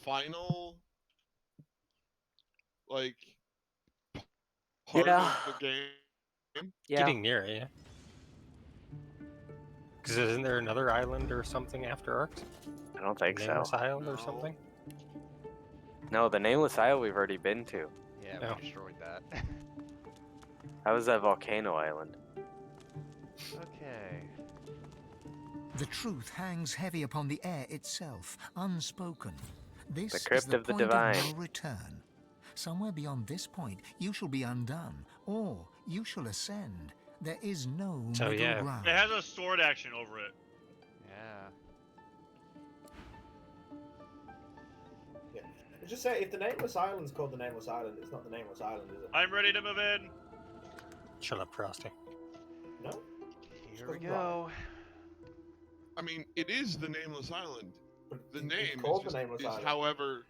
final, like, part of the game? Yeah. Getting near it, yeah. Because isn't there another island or something after Arcs? I don't think so. Nameless Isle or No. something? No, the Nameless Isle we've already been to. Yeah, No. we destroyed that. How was that Volcano Island? Okay. The truth hangs heavy upon the air itself, unspoken. This The is Crypt the of the point Divine. of no return. Somewhere beyond this point, you shall be undone, or you shall ascend. There is no So, middle yeah. ground. It has a sword action over it. Yeah. Just say, if the Nameless Island's called the Nameless Island, it's not the Nameless Island, is it? I'm ready to move in. Shut up, Frosty. No? Here we go. I mean, it is the Nameless Island. But The it's name called is, the Nameless is Island. however,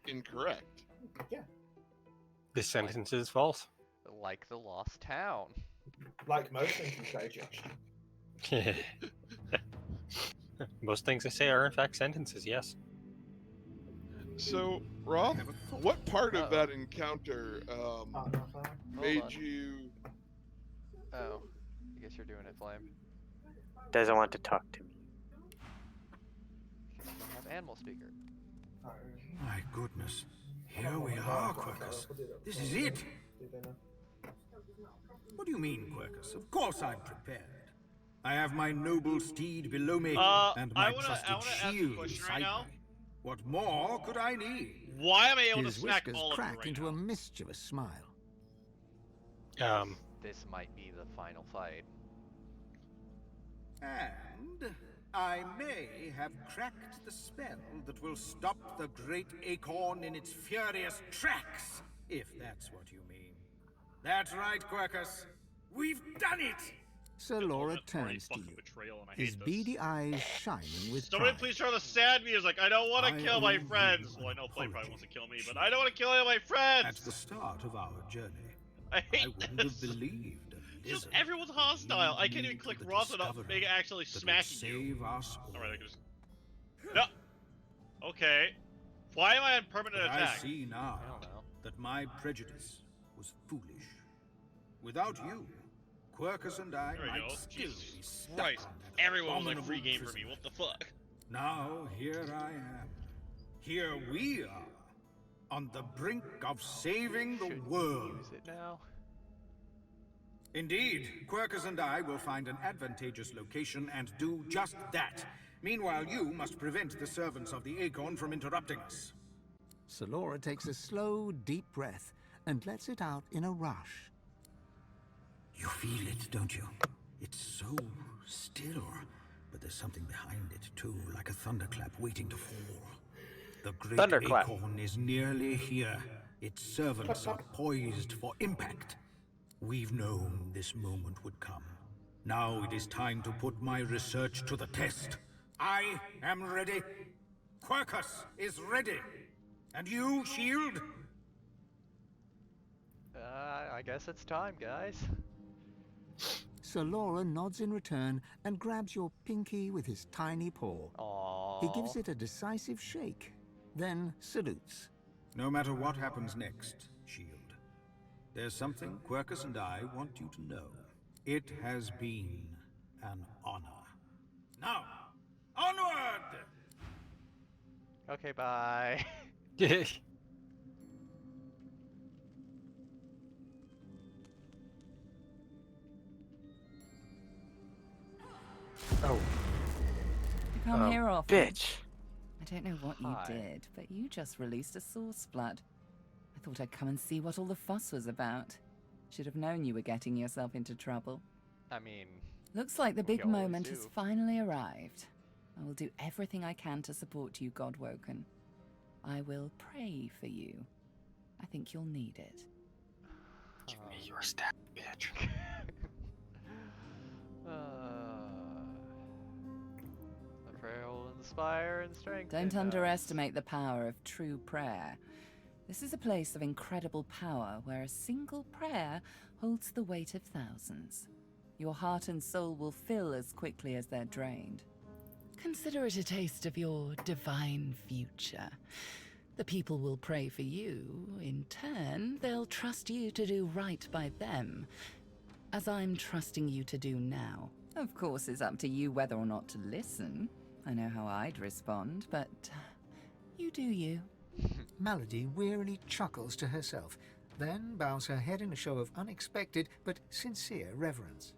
incorrect. Yeah. This sentence is false. Like the Lost Town. Like most things you say, Josh. Most things I say are in fact sentences, yes. So, Rob, what part of that encounter Partner fire. made on. you... Oh. I guess you're doing it, Flame. Doesn't want to talk to me. I have Animal Speaker. My goodness. Here we are, Quercus. This is it. What do you mean, Quercus? Of course I'm prepared. I have my noble steed below me, and my I wanna trusted ask a shield question beside right now. me. What more could I need? Why am I able His to smack whiskers all of you crack right into now? a mischievous smile. This might be the final fight. And I may have cracked the spell that will stop the great acorn in its furious tracks, if that's what you mean. That's right, Quercus. We've done it! Sir Laura Ultimate party turns to fucking you, betrayal, and I his hate this. beady eyes shining with Somebody pride. please turn on the sad music. I don't want to I kill my owe friends. you Well, I an know Flame probably apology, wants to kill me, but I don't want to kill any of my At friends. the start of our journey, I I hate wouldn't have this. believed a Just lizard everyone's hostile. I lead can't me even to click the Roth without discovery being actually that would smacking you. save us all. Alright, I can just... No! Okay. Why am I on permanent But attack? I see now I don't know. that my prejudice was foolish. Without you, Quercus and I There we might go. still Jesus be stuck Christ. on that Everyone was like abominable free game for prison. me. What the fuck? Now here I am. Here we are, on the brink of saving the Shouldn't world. use it now. Indeed, Quercus and I will find an advantageous location and do just that. Meanwhile, you must prevent the servants of the Acorn from interrupting us. Solora takes a slow, deep breath and lets it out in a rush. You feel it, don't you? It's so still, but there's something behind it too, like a thunderclap waiting to fall. The great Thunderclap. Acorn is nearly here. Its servants are poised for impact. We've known this moment would come. Now it is time to put my research to the test. I am ready. Quercus is ready. And you, Shield? I guess it's time, guys. Sir Laura nods in return and grabs your pinky with his tiny paw. Aww. He gives it a decisive shake, then salutes. No matter what happens next, Shield, there's something Quercus and I want you to know. It has been an honor. Now, onward! Okay, bye. Oh, You come here often. Bitch. I don't know what you Hi. did, but you just released a source flood. I thought I'd come and see what all the fuss was about. Should have known you were getting yourself into trouble. I mean, Looks like the big always moment has do. finally arrived. I will do everything I can to support you, Godwoken. I will pray for you. I think you'll need it. give me your stat, bitch. The prayer will inspire and strengthen. Don't us. underestimate the power of true prayer. This is a place of incredible power where a single prayer holds the weight of thousands. Your heart and soul will fill as quickly as they're drained. Consider it a taste of your divine future. The people will pray for you. In turn, they'll trust you to do right by them, as I'm trusting you to do now. Of course, it's up to you whether or not to listen. I know how I'd respond, but you do you. Melody wearily chuckles to herself, then bows her head in a show of unexpected but sincere reverence.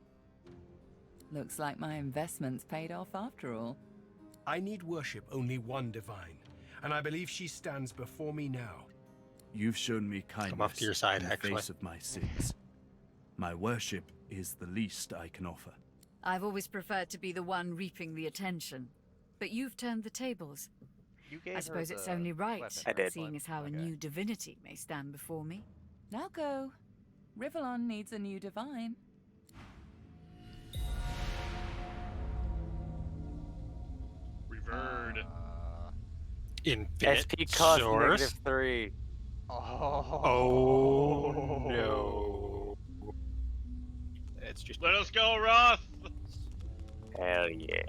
Looks like my investment's paid off after all. I need worship only one divine, and I believe she stands before me now. You've shown me kindness off to your side, in the actually. face of my sins. My worship is the least I can offer. I've always preferred to be the one reaping the attention. But you've turned the tables. You gave I suppose her it's the only right, weapon, I did. seeing as how a Okay. new divinity may stand before me. Now go. Rivellon needs a new divine. Reverd. Infinite SP cost source. -3. Oh no. It's just Let us go, Roth! Hell yeah.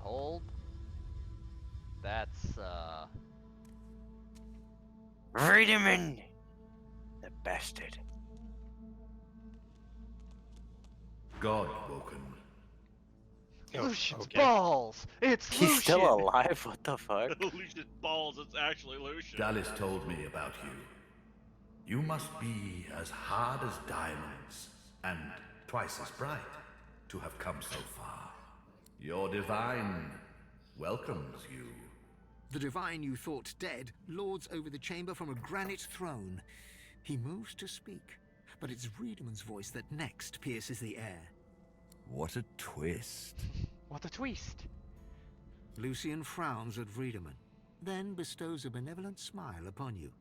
Hold. That's, Friedemann! The bastard. God woken. Oh, Lucian's okay. balls! It's He's Lucian! still alive? What the fuck? Lucian's balls, it's actually Lucian. Dallas told me about you. You must be as hard as diamonds, and twice as bright, to have come so far. Your divine welcomes you. The divine you thought dead lords over the chamber from a granite throne. He moves to speak, but it's Wiedemann's voice that next pierces the air. What a twist. What a twist! Lucian frowns at Wiedemann, then bestows a benevolent smile upon you.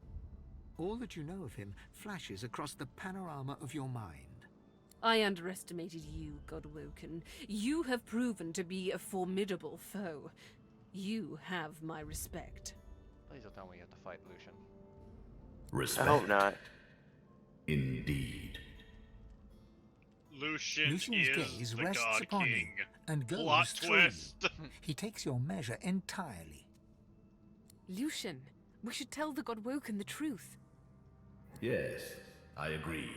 All that you know of him flashes across the panorama of your mind. I underestimated you, Godwoken. You have proven to be a formidable foe. You have my respect. Please don't tell me you have to fight Lucian. Respect. I hope not. Indeed. Lucian Lucian's is gaze the rests God upon King. you and goes Plot through you. twist. He takes your measure entirely. Lucian, we should tell the Godwoken the truth. Yes, I agree.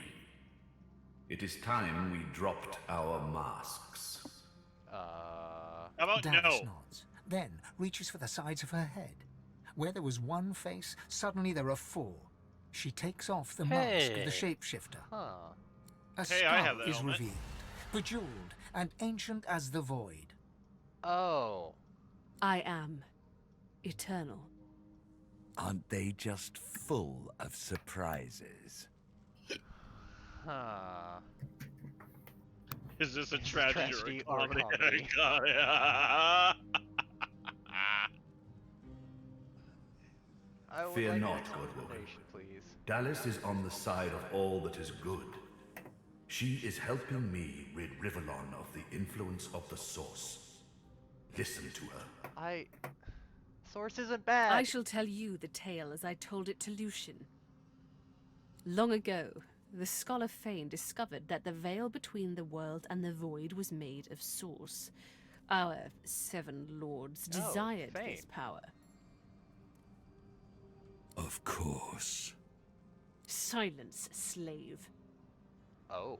It is time we dropped our masks. How about Dallas no? nods, then reaches for the sides of her head. Where there was one face, suddenly there are four. She takes off the mask of Hey. the shapeshifter. Huh. A Hey, I have skull that is helmet. revealed, bejeweled and ancient as the void. Oh. I am eternal. Aren't they just full of surprises? Huh. Is this a tragedy, Tragedy or or a comedy? comedy? I would Fear like not, an Godwoken. explanation, please. Dallas is on the side of all that is good. She is helping me rid Rivellon of the influence of the Source. Listen to her. Source isn't bad. I shall tell you the tale as I told it to Lucian. Long ago, the scholar Fane discovered that the veil between the world and the void was made of source. Our 7 lords desired Fane. this power. Of course. Silence, slave. Oh.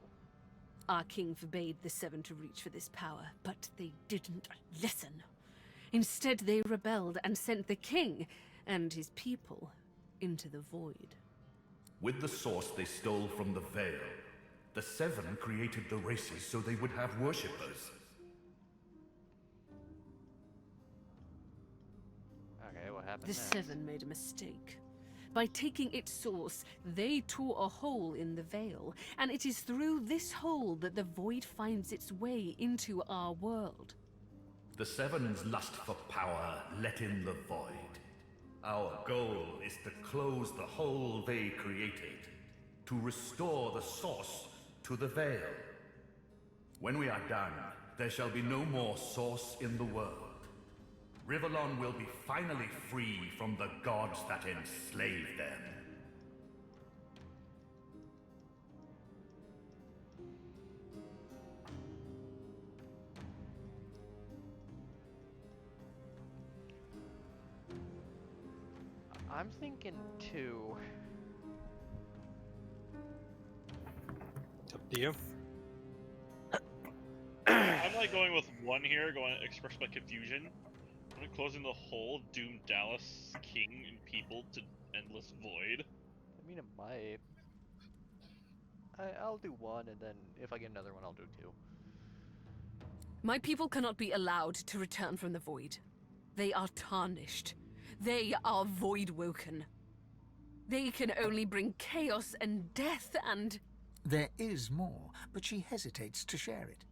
Our king forbade the 7 to reach for this power, but they didn't listen. Instead, they rebelled and sent the king and his people into the void. With the Source they stole from the Veil. The 7 created the races so they would have worshippers. Okay, what happened The next? 7 made a mistake. By taking its source, they tore a hole in the veil, and it is through this hole that the void finds its way into our world. The 7's lust for power let in the void. Our goal is to close the hole they created, to restore the Source to the Veil. When we are done, there shall be no more Source in the world. Rivellon will be finally free from the gods that enslaved them. I'm thinking 2. Up to you. I'm like going with 1 here, going expressed by confusion. I'm closing the whole doomed Dallas king and people to endless void. I mean, it might. I'll do 1, and then if I get another one, I'll do 2. My people cannot be allowed to return from the void. They are tarnished. They are void-woken. They can only bring chaos and death and... There is more, but she hesitates to share it.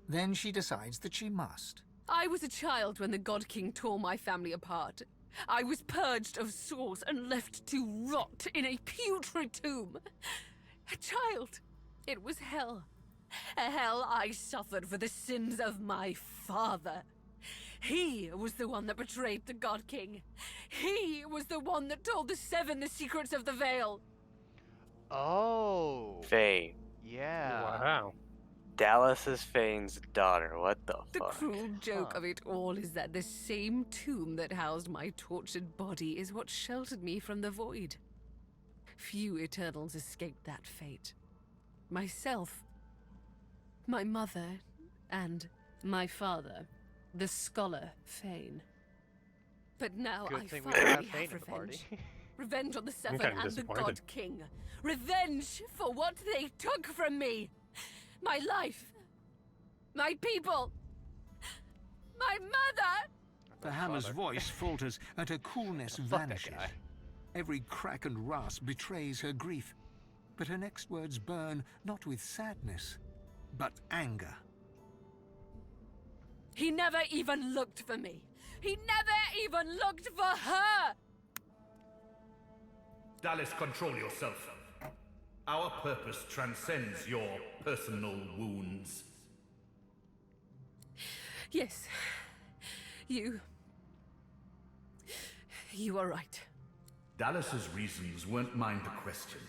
Then she decides that she must. I was a child when the God King tore my family apart. I was purged of source and left to rot in a putrid tomb. A child. It was hell. A hell I suffered for the sins of my father. He was the one that betrayed the God King. He was the one that told the Seven the secrets of the Veil. Oh. Faye. Yeah. Wow. Dallas is Fane's daughter. What the The fuck? cruel joke of it all is that the same tomb that housed my tortured body is what sheltered me from the void. Few Eternals escaped that fate. Myself, my mother, and my father, the scholar Fane. But now Good I thing we finally don't have have Fane in the party. revenge. Revenge on the Seven kinda and the disappointed. God King. Revenge for what they took from me. My life. My people. My mother. The hammer's voice falters and her coolness vanishes. Every crack and rasp betrays her grief. But her next words burn not with sadness, but anger. He never even looked for me. He never even looked for her. Dallas, control yourself. Our purpose transcends your personal wounds. Yes. You are right. Dallas's reasons weren't mine to question.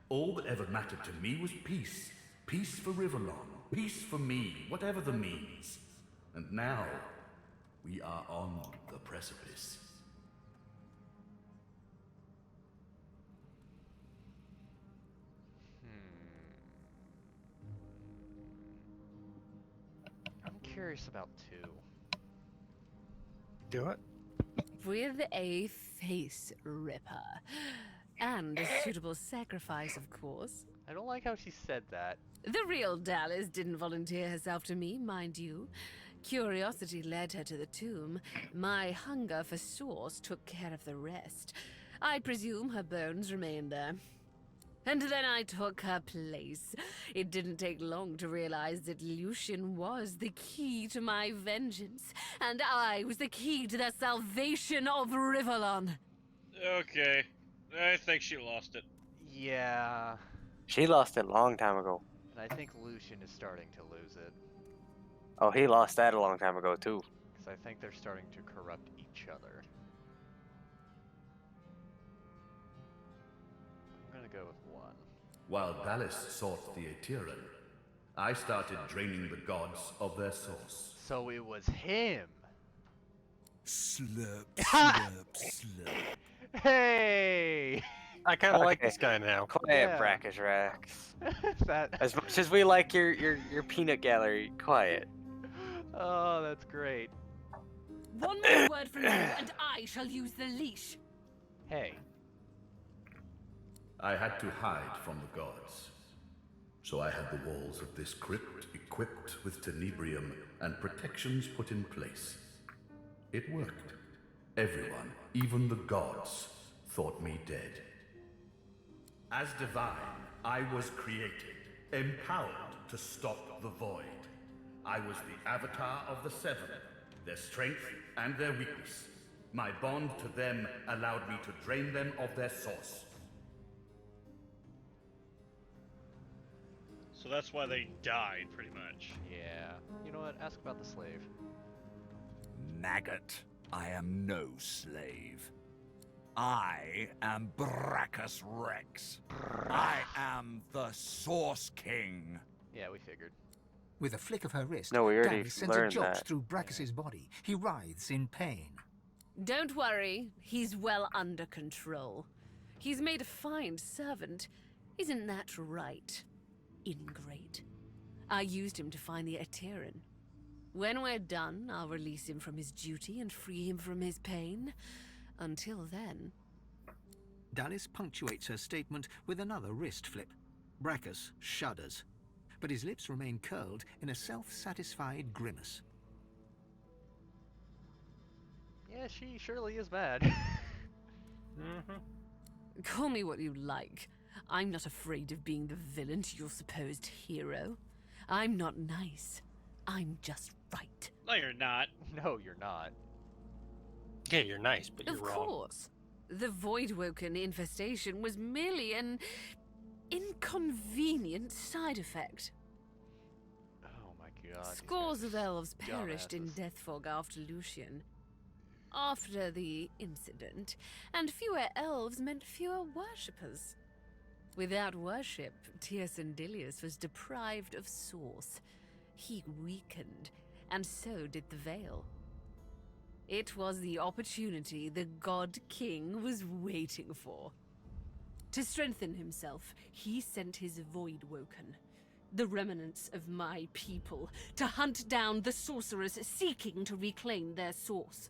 All that ever mattered to me was peace. Peace for Riverlong. Peace for me, whatever the means. And now, we are on the precipice. I'm curious about 2. Do it. With a face ripper. And a suitable sacrifice, of course. I don't like how she said that. The real Dallas didn't volunteer herself to me, mind you. Curiosity led her to the tomb. My hunger for source took care of the rest. I presume her bones remained there. And then I took her place. It didn't take long to realize that Lucian was the key to my vengeance, and I was the key to the salvation of Riverlon. Okay. I think she lost it. Yeah. She lost it a long time ago. And I think Lucian is starting to lose it. Oh, he lost that a long time ago, too. Because I think they're starting to corrupt each other. I'm gonna go with 1. While Dallas sought the Aetherin, I started draining the gods of their source. So it was him! Slurp, slurp, slurp. Hey! I kind of like Okay. this guy now. Quiet, Yeah. Brackish Rax. That... As much as we like your peanut gallery, quiet. Oh, that's great. One more word from you, and I shall use the leash. Hey. I had to hide from the gods. So I had the walls of this crypt equipped with tenebrium and protections put in place. It worked. Everyone, even the gods, thought me dead. As divine, I was created, empowered to stop the void. I was the avatar of the Seven, their strength and their weakness. My bond to them allowed me to drain them of their source. So that's why they died, pretty much. Yeah. You know what? Ask about the slave. Maggot, I am no slave. I am Brachus Rex. I am the Source King. Yeah, we figured. With a flick of her wrist, No, we already Dallas sends a learned jolt that. through Brachus's body. He writhes in pain. Don't worry, he's well under control. He's made a fine servant. Isn't that right, ingrate? I used him to find the Ateran. When we're done, I'll release him from his duty and free him from his pain. Until then... Dallis punctuates her statement with another wrist flip. Brachus shudders, but his lips remain curled in a self-satisfied grimace. Yeah, she surely is mad. Call me what you like. I'm not afraid of being the villain to your supposed hero. I'm not nice. I'm just right. No, you're not. No, you're not. Yeah, you're nice, but you're Of wrong. course. The Voidwoken infestation was merely an inconvenient side effect. Oh my god. these Scores guys of are elves perished in dumbasses. Deathfog after Lucian. After the incident, and fewer elves meant fewer worshippers. Without worship, Tiersendilius was deprived of source. He weakened, and so did the Veil. It was the opportunity the God King was waiting for. To strengthen himself, he sent his Voidwoken, the remnants of my people, to hunt down the sorcerers seeking to reclaim their source.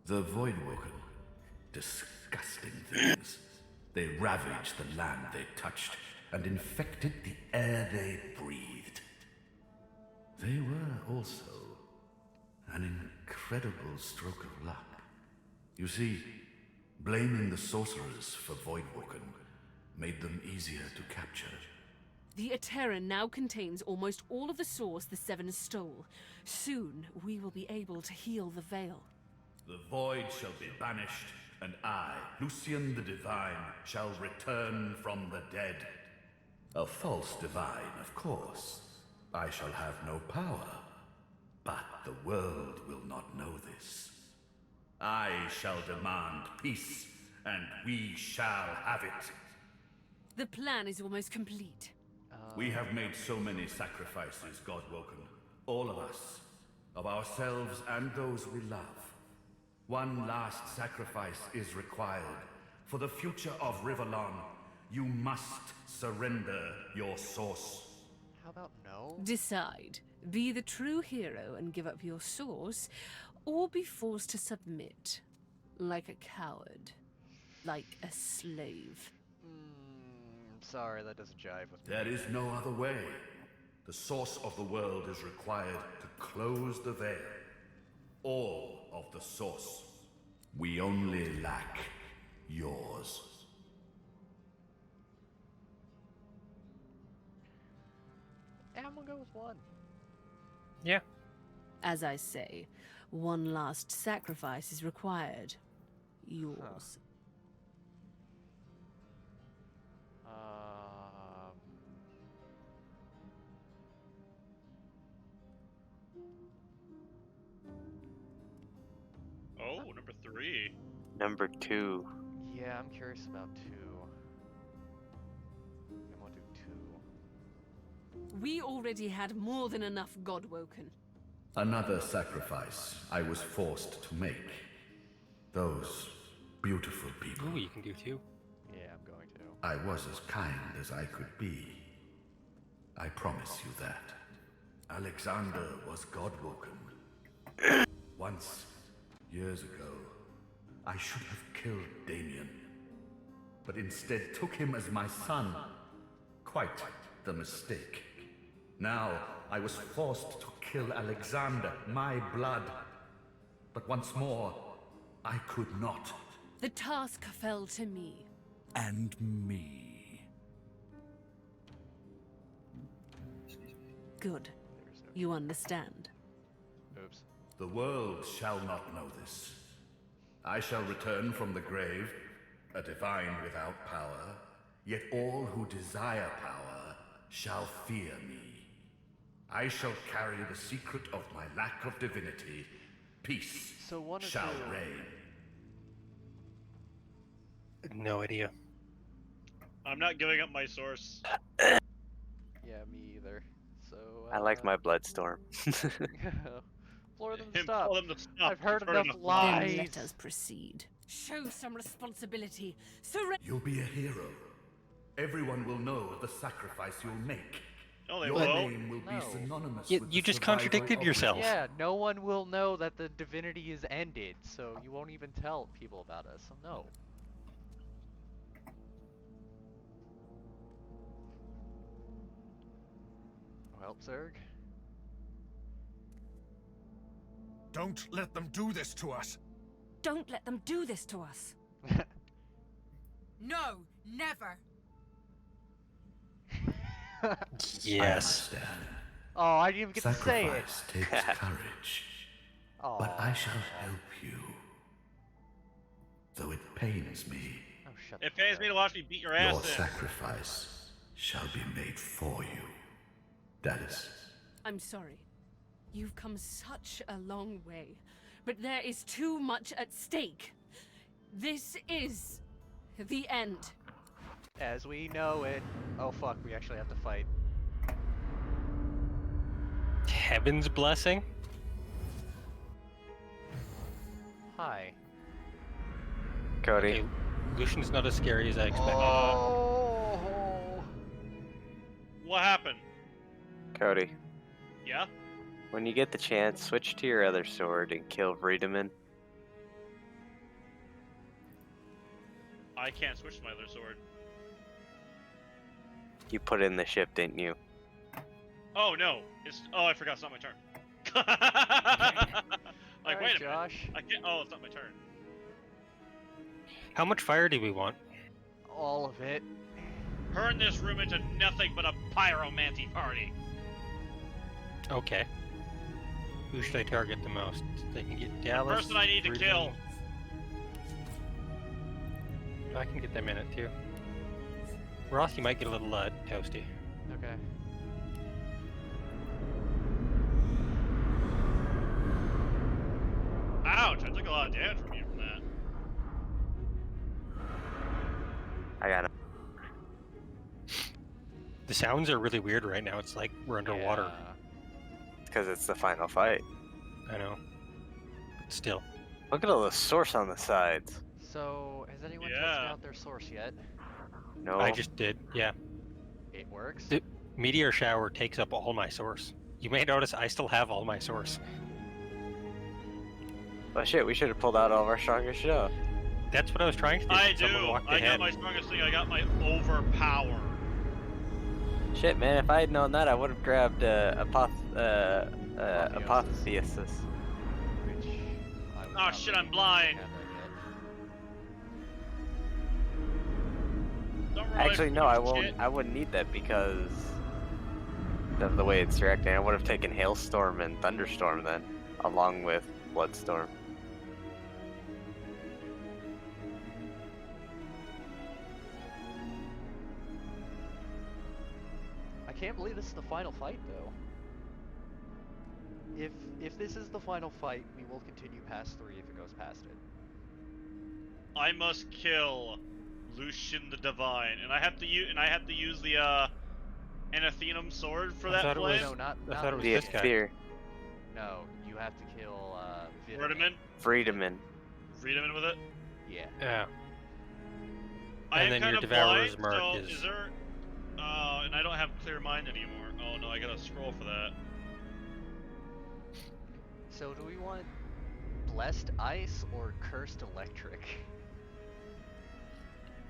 The Voidwoken. Disgusting things. They ravaged the land they touched and infected the air they breathed. They were also an incredible stroke of luck. You see, blaming the sorcerers for Voidwoken made them easier to capture. The Ateran now contains almost all of the source the Seven stole. Soon, we will be able to heal the Veil. The void shall be banished, and I, Lucian the Divine, shall return from the dead. A false divine, of course. I shall have no power. But the world will not know this. I shall demand peace, and we shall have it. The plan is almost complete. We have made so many sacrifices, Godwoken. All of us. Of ourselves and those we love. One last sacrifice is required. For the future of Rivellon, you must surrender your source. How about no? Decide. Be the true hero and give up your source, or be forced to submit. Like a coward. Like a slave. Sorry, that doesn't jive with me. There is no other way. The source of the world is required to close the veil. All of the source. We only lack yours. Yeah, I'm gonna go with one. Yeah. As I say, one last sacrifice is required. Yours. Oh, number 3. Number 2. Yeah, I'm curious about 2. I'm gonna do 2. We already had more than enough Godwoken. Another sacrifice I was forced to make. Those beautiful people. Ooh, you can do 2. Yeah, I'm going to. I was as kind as I could be. I promise you that. Alexander was Godwoken. Once, years ago, I should have killed Damien. But instead took him as my son. Quite the mistake. Now, I was forced to kill Alexander, my blood. But once more, I could not. The task fell to me. And me. Good. You understand. Oops. The world shall not know this. I shall return from the grave, a divine without power, yet all who desire power shall fear me. I shall carry the secret of my lack of divinity. Peace So one of shall you- reign. No idea. I'm not giving up my source. Yeah, me either. So I like my Bloodstorm. Implore them to stop. Implore them to stop. I've heard I've enough Then lies. let us proceed. Show some responsibility. Surrender. You'll be a hero. Everyone will know of the sacrifice you'll make. No, they Your won't. name will be No. synonymous You- with you the just survival contradicted of yourself. Yeah, no one will know that the divinity is ended, so you won't even tell people about us. So no. Well, Zerg. Don't let them do this to us. Don't let them do this to us. No, never. Yes. Oh, I didn't even get to say it. Sacrifice takes courage, but I shall help you. Though it pains me, Oh, shut It the pays fuck me up. to watch me beat your your ass in. sacrifice shall be made for you. Dallas. I'm sorry. You've come such a long way, but there is too much at stake. This is the end. As we know it. Oh fuck, we actually have to fight. Heaven's blessing? Hi. Cody. Okay, Lucian's not as scary as I expected. Oh. What happened? Cody. Yeah? When you get the chance, switch to your other sword and kill Vredeman. I can't switch to my other sword. You put in the ship, didn't you? Oh no! I forgot it's not my turn. Like, Alright, wait a Josh. minute. I can't. Oh, it's not my turn. How much fire do we want? All of it. Turn this room into nothing but a pyromancy party. Okay. Who should I target the most? They can get Dallas. Person I need to Vredeman. kill. I can get them in it too. Roth, you might get a little toasty. Okay. Ouch! I took a lot of damage from you from that. I got it. The sounds are really weird right now. It's like we're underwater. Yeah. Because it's the final fight. I know. But still. Look at all the source on the sides. So, has anyone Yeah. tested out their source yet? No. I just did, yeah. It works? The meteor shower takes up all my source. You may notice I still have all my source. Oh shit, we should have pulled out all of our strongest stuff. That's what I was trying to do. I Someone do. walked I ahead. got my strongest thing. I got my overpower. Shit, man, if I had known that, I would have grabbed apotheosis. Which I would Oh not shit! really I'm blind. have that yet. Don't roll Actually, no, I won't. shit. I wouldn't need that because of the way it's directing. I would have taken Hailstorm and Thunderstorm then, along with Bloodstorm. I can't believe this is the final fight, though. If this is the final fight, we will continue past 3 if it goes past it. I must kill Lucian the Divine, and I have to use the Anathenum sword for I that thought it flame. was- No, not I thought it was The this guy. Fear. No, you have to kill Vredeman? Vredeman. Vredeman with it. Yeah. Yeah. I And am then kind your of Devourer's blind, Mark so is- is there? And I don't have clear mind anymore. Oh no, I gotta scroll for that. So do we want blessed ice or cursed electric?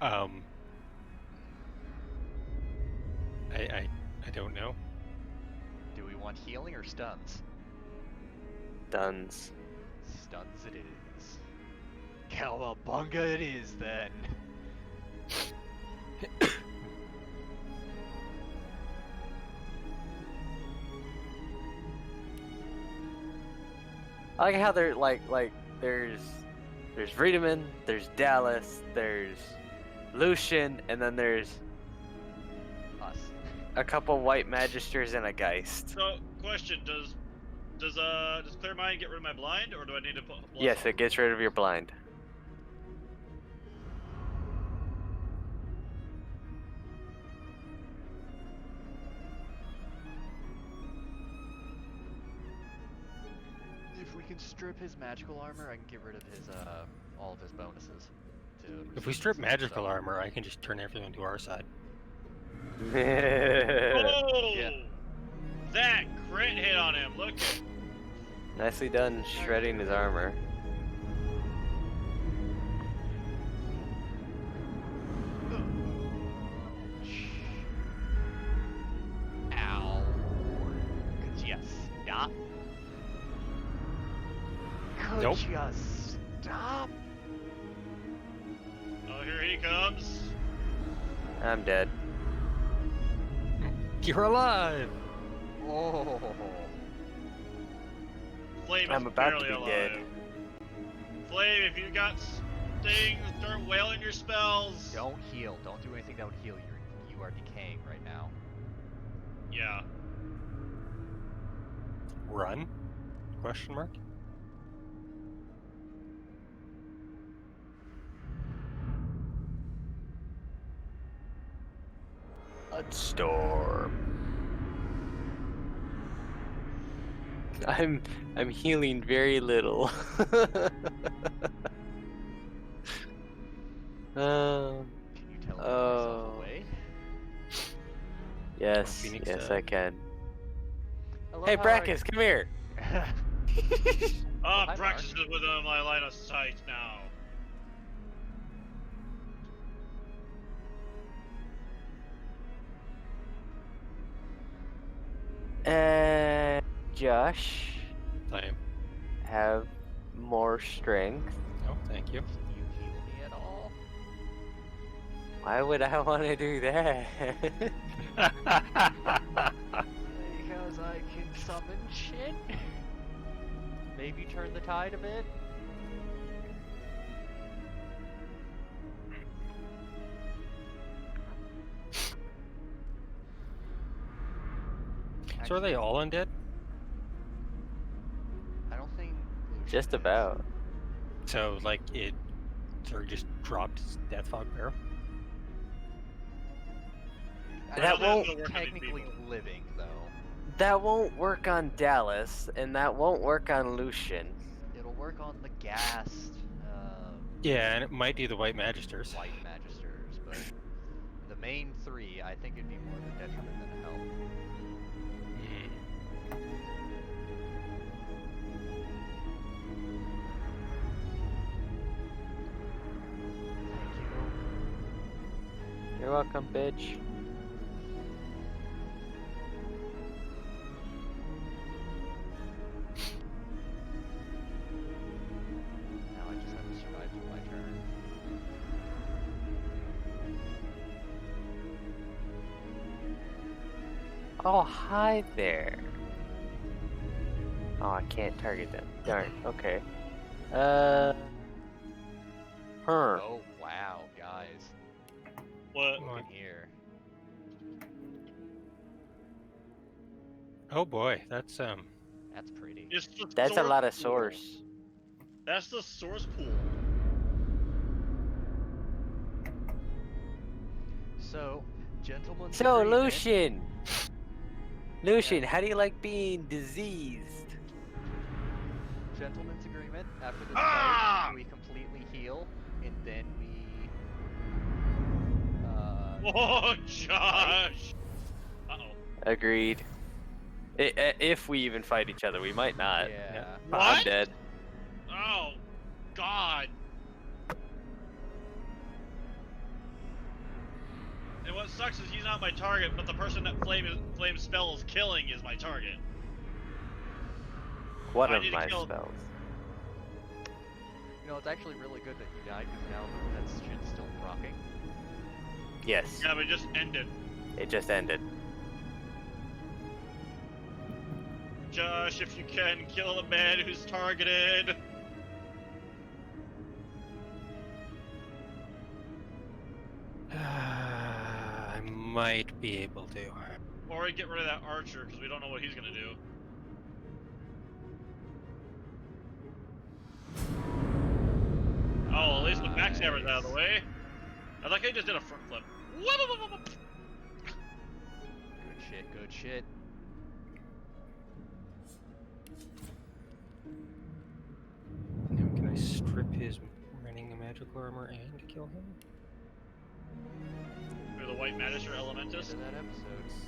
I don't know. Do we want healing or stuns? Duns. Stuns it is. Cowabunga it is then. I like how they're like there's Vredeman, there's Dallas, there's Lucian, and then there's Us. a couple white magisters and a Geist. So, question: Does clear mind get rid of my blind, or do I need to put? Yes, it gets rid of your blind. can strip his magical armor, I can get rid of his all of his bonuses. If we strip magical armor, I can just turn everything to our side. Oh! Yeah. That crit hit on him. Look. Nicely done shredding his armor. Ow. Could you stop? Could Nope. you stop? Oh, here he comes. I'm dead. You're alive! Oh. Flame I'm is about to barely be alive. dead. Flame, if you got stings, start wailing your spells. Don't heal. Don't do anything that would heal you. You are decaying right now. Yeah. Run? Question mark? Storm. I'm healing very little. Can you teleport yourself away? Yes, Phoenix yes, died. I can. I love Hey, how Brackus, come here. Ah, hi, Praxis is within my line of sight now. Josh, Same. have more strength. Oh, thank you. Can you heal me at all? Why would I want to do that? Because I can summon shit. Maybe turn the tide a bit. So are they all undead? I don't think. Just about. So, like, it sort of just dropped his Death Fog Barrel? That won't technically living though. That won't work on Dallas, and that won't work on Lucian. It'll work on the gassed. Yeah, and it might do the White Magisters. White Magisters, but the main three, I think it'd be more of a detriment than a help. You're welcome, bitch. Now I just have to survive through my turn. Oh, hi there. Oh, I can't target them. Darn. Okay. Huh. Oh wow, guys. What? Look in here. Oh boy, that's That's pretty. It's the That's a source lot of pool. source. That's the source pool. So, gentlemen. So, Lucian! Lucian, how do you like being diseased? Gentleman's agreement. After this Ah! fight, we completely heal, and then we. Oh, Josh! Uh-oh. Agreed. If we even fight each other, we might not. Yeah. What? I'm dead. Oh, God. And what sucks is he's not my target, but the person that Flame spell is killing is my target. One I of need to my kill- spells. You know, it's actually really good that you died because now that shit's still rocking. Yes. Yeah, but it just ended. It just ended. Josh, if you can, kill the man who's targeted. I might be able to. Or get rid of that archer, because we don't know what he's gonna do. Oh, at least the backstabber's out of the way. I like I just did a front flip. Good shit, good shit. strip his remaining magical armor and kill him? Or the White Magister Elementus? End of that episode.